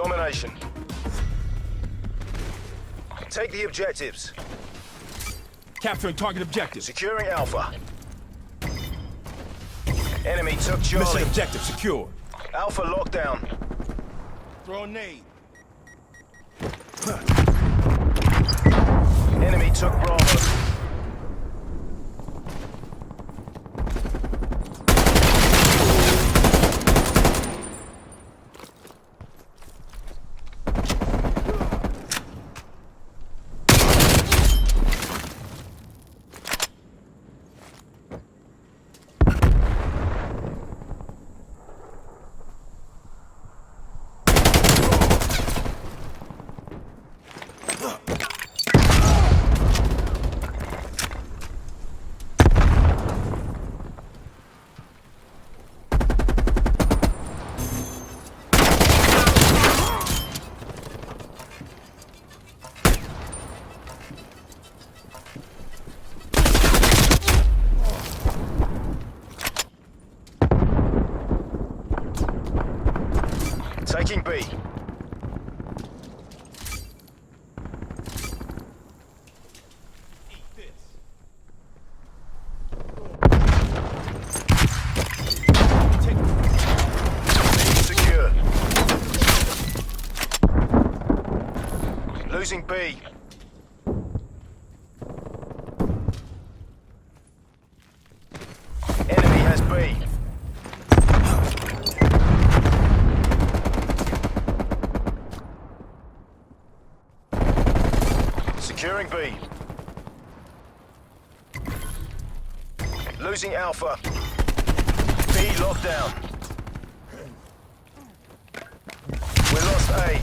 Domination. Take the objectives. Capturing target objectives. Securing Alpha. Enemy took Charlie. Mission objective secure. Alpha lockdown. Throw a nade. Enemy took Bravo. Taking B. Secure. Losing B. Enemy has B. Securing B. Losing Alpha. B locked down. We lost A.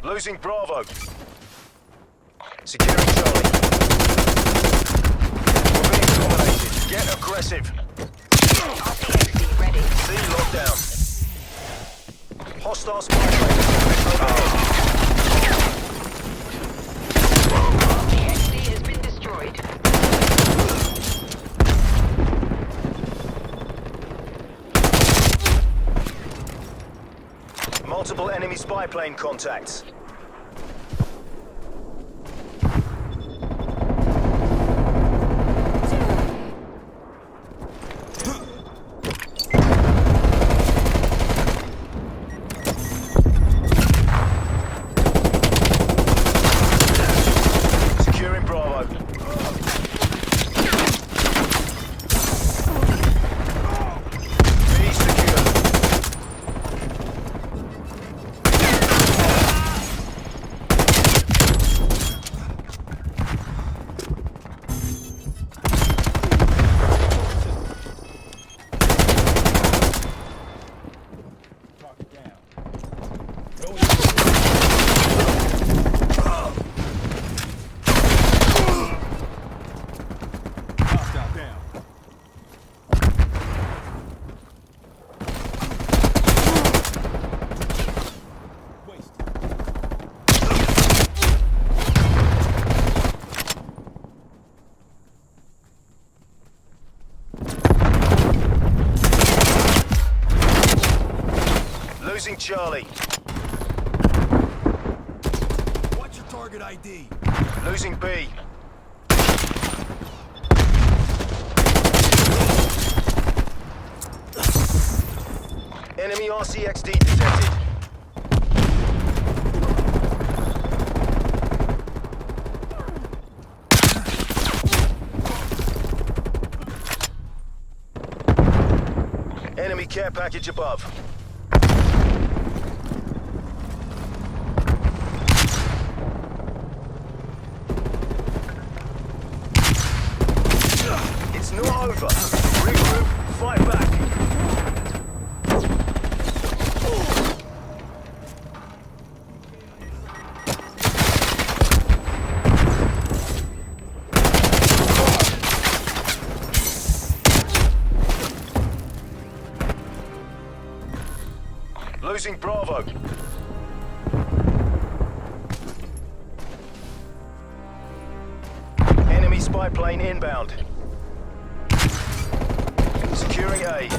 Losing Bravo. Securing Charlie. We're being dominated. Get aggressive. RPXD ready. C lockdown. Hostile spy plane. RPXD has been destroyed. Multiple enemy spy plane contacts. Securing Bravo. B secure. Losing Charlie. What's your target ID? Losing B. Enemy RCXD detected. Enemy care package above. It's not over. Regroup, fight back. Losing Bravo. Enemy spy plane inbound. Securing A.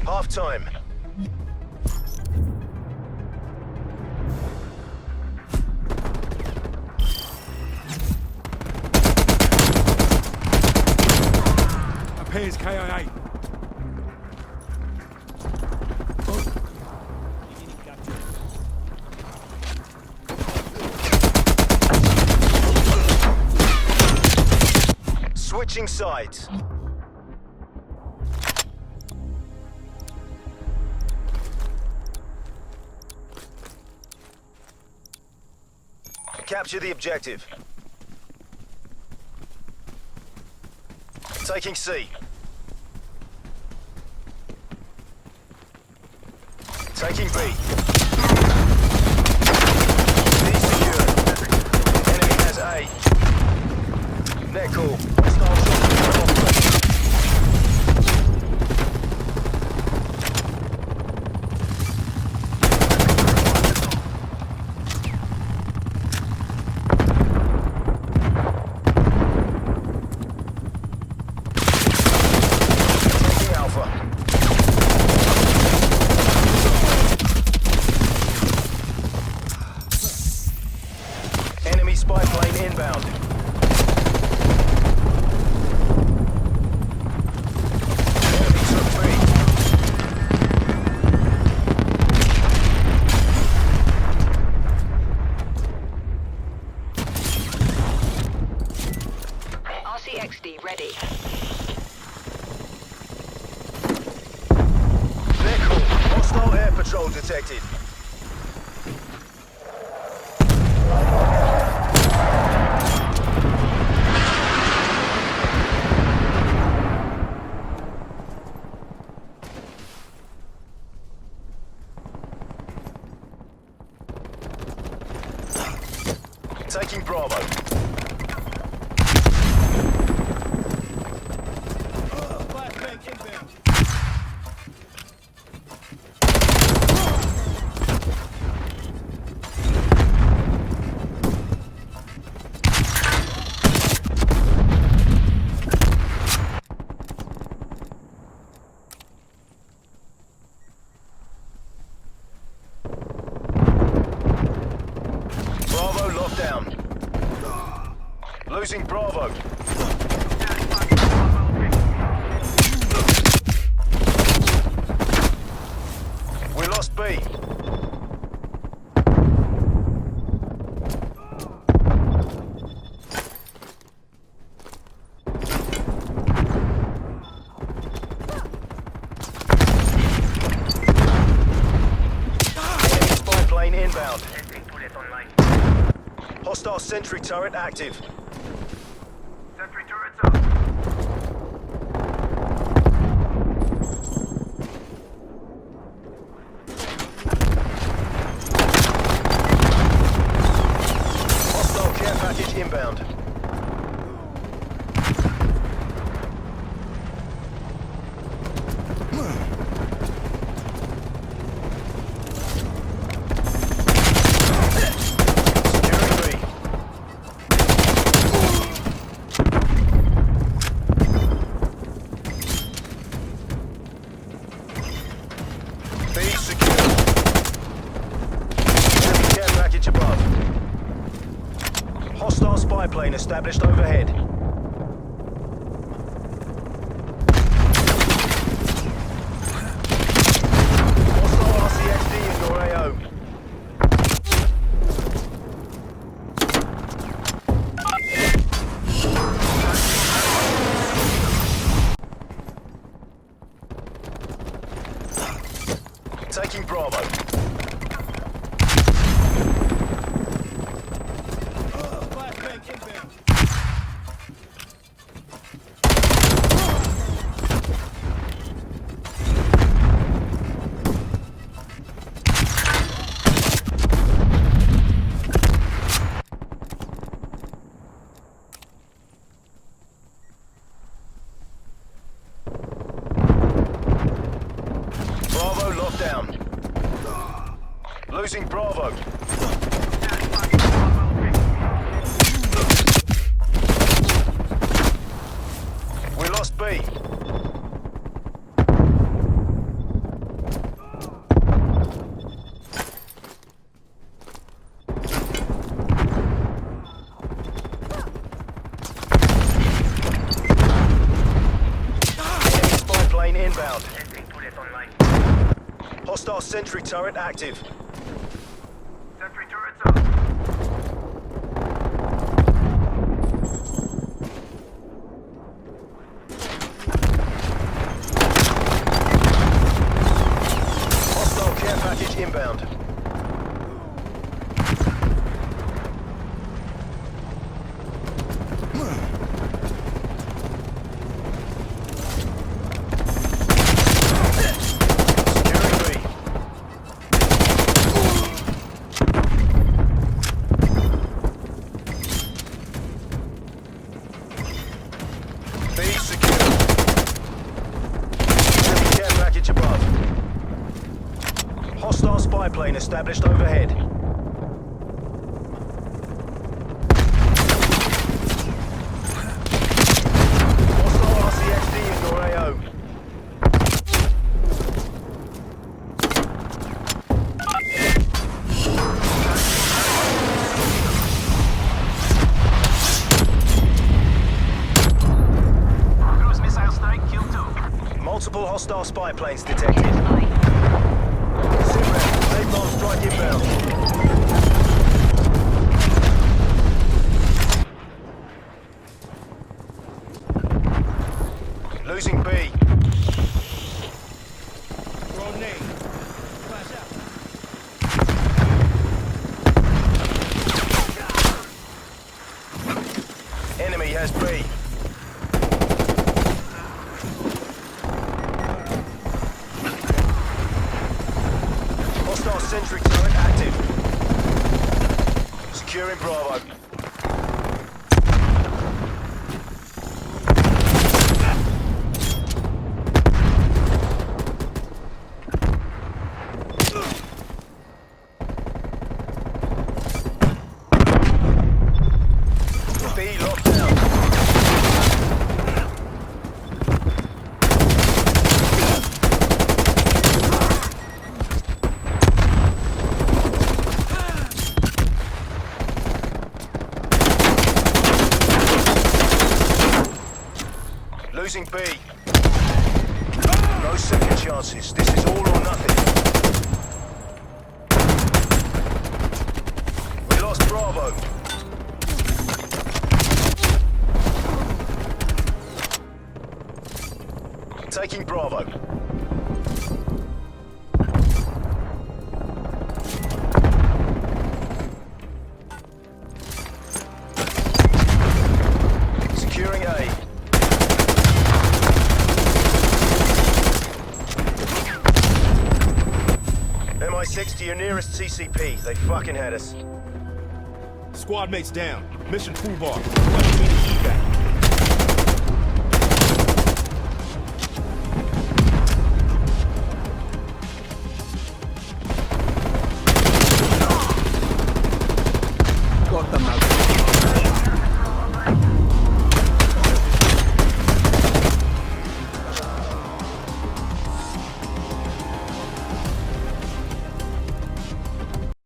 Half time. Appears KIA. Switching sides. Capture the objective. Taking C. Taking B. B secured. Enemy has A. Net call. Hostile shot. Taking Alpha. Enemy spy plane inbound. Enemy took B. RCXD ready. Vehicle. Hostile air patrol detected. Taking Bravo. Flashbang inbound. Bravo locked down. Losing Bravo. We lost B. Enemy spy plane inbound. Hostile sentry turret active. Sentry turrets up. Hostile care package inbound. Securing B. B secure. Enemy care package above. Hostile spy plane established overhead. Hostile RCXD in your AO. Taking Bravo. down. Losing Bravo. We lost B. Enemy spy plane inbound. Hostile sentry turret active. Sentry turrets up. Hostile care package inbound. Securing B. B secure. Enemy care package above. Hostile spy plane established overhead. Hostile RCXD in your AO. Cruise missile strike, kill 2. Multiple hostile spy planes detected. Fine. Simran, napalm strike inbound. Losing B. Grenade. Flash out. Enemy has B. Hostile sentry turret active. Securing Bravo. B locked down. Losing B. No second chances. This is all or nothing. We lost Bravo. Taking Bravo. Securing A. MI6 to your nearest CCP. They fucking had us. Squad mates down. Mission toolbar. Requesting evac.